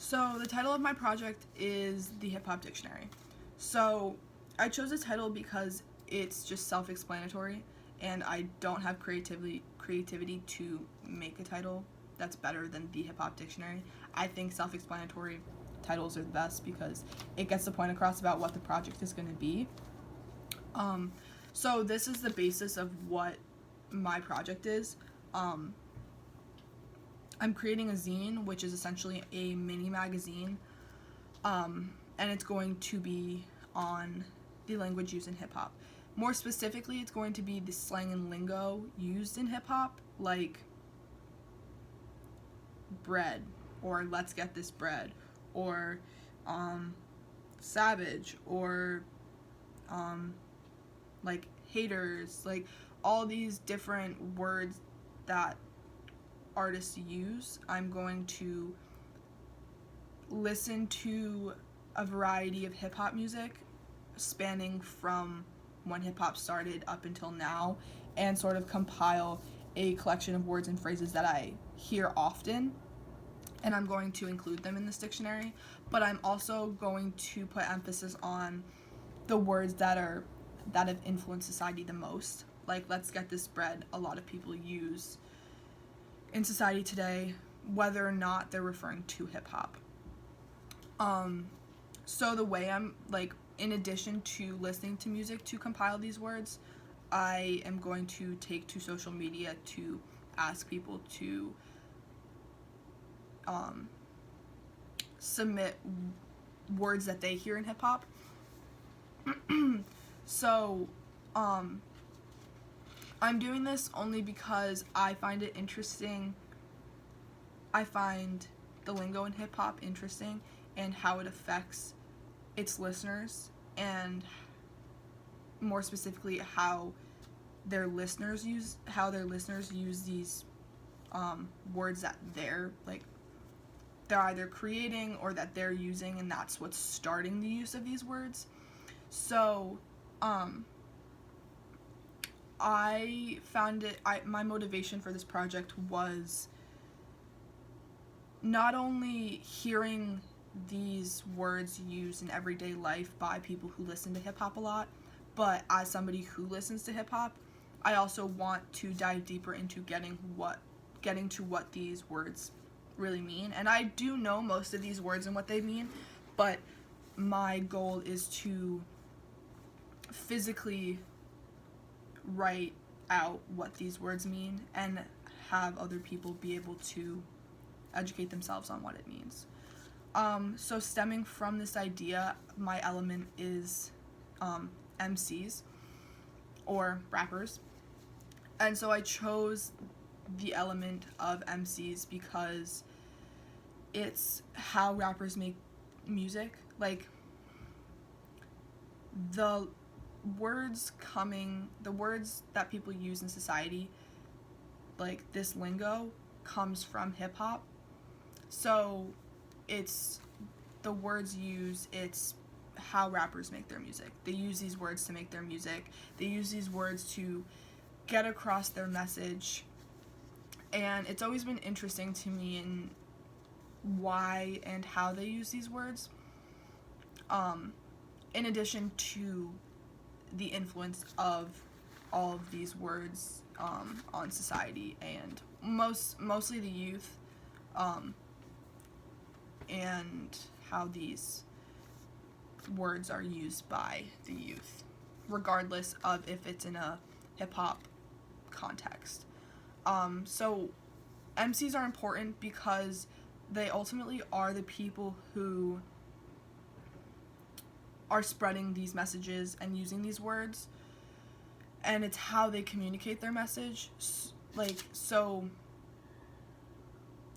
So the title of my project is the Hip Hop Dictionary. So I chose the title because it's just self-explanatory, and I don't have creativity to make a title that's better than the Hip Hop Dictionary. I think self-explanatory titles are the best because it gets the point across about what the project is going to be. So this is the basis of what my project is. I'm creating a zine, which is essentially a mini magazine, and it's going to be on the language used in hip-hop. More specifically, it's going to be the slang and lingo used in hip-hop, like bread, or let's get this bread, or savage, or like haters, like all these different words that artists use. I'm going to listen to a variety of hip-hop music spanning from when hip-hop started up until now, and sort of compile a collection of words and phrases that I hear often, and I'm going to include them in this dictionary. But I'm also going to put emphasis on the words that have influenced society the most. Like, let's get this bread, a lot of people use in society today, whether or not they're referring to hip-hop. So the way I'm, like, in addition to listening to music to compile these words, I am going to take to social media to ask people to submit words that they hear in hip-hop. So, I'm doing this only because I find it interesting. I find the lingo in hip-hop interesting and how it affects its listeners, and more specifically how their listeners use these words that they're either creating or that they're using, and that's what's starting the use of these words. So I found my motivation for this project was not only hearing these words used in everyday life by people who listen to hip-hop a lot, but as somebody who listens to hip-hop, I also want to dive deeper into getting to what these words really mean. And I do know most of these words and what they mean, but my goal is to physically write out what these words mean and have other people be able to educate themselves on what it means. So stemming from this idea, my element is MCs, or rappers. And so I chose the element of MCs because it's how rappers make music. Like, the words that people use in society, like this lingo, comes from hip-hop. So it's the words used, it's how rappers make their music. They use these words to make their music. They use these words to get across their message. And it's always been interesting to me in why and how they use these words. In addition to the influence of all of these words on society and mostly the youth, and how these words are used by the youth, regardless of if it's in a hip-hop context. So MCs are important because they ultimately are the people who are spreading these messages and using these words, and it's how they communicate their message. So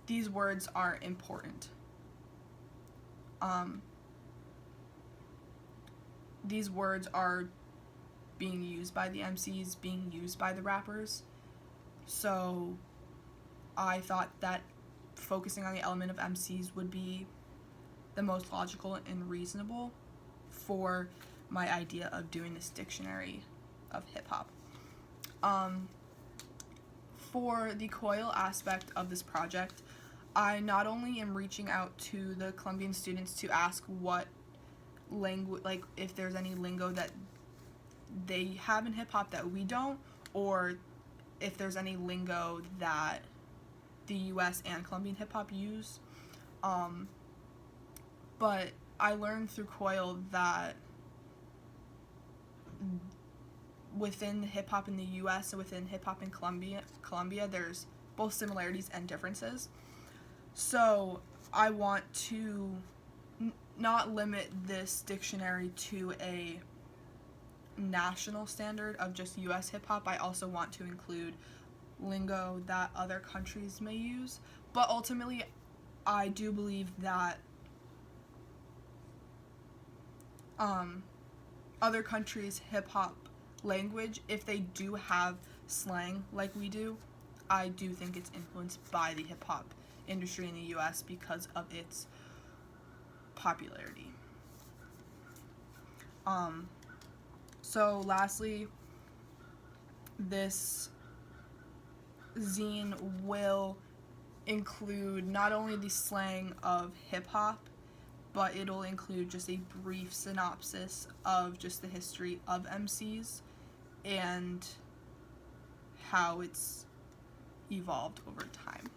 these words are important. These words are being used by the MCs, being used by the rappers. So I thought that focusing on the element of MCs would be the most logical and reasonable for my idea of doing this dictionary of hip-hop. For the coil aspect of this project, I not only am reaching out to the Colombian students to ask what language, like if there's any lingo that they have in hip hop that we don't, or if there's any lingo that the US and Colombian hip hop use. But I learned through Coil that within hip hop in the US and within hip hop in Colombia, there's both similarities and differences. So I want to not limit this dictionary to a national standard of just US hip hop. I also want to include lingo that other countries may use. But ultimately, I do believe that other countries' hip hop language, if they do have slang like we do, I do think it's influenced by the hip hop industry in the US because of its popularity. So lastly, this zine will include not only the slang of hip hop, but it'll include just a brief synopsis of just the history of MCs and how it's evolved over time.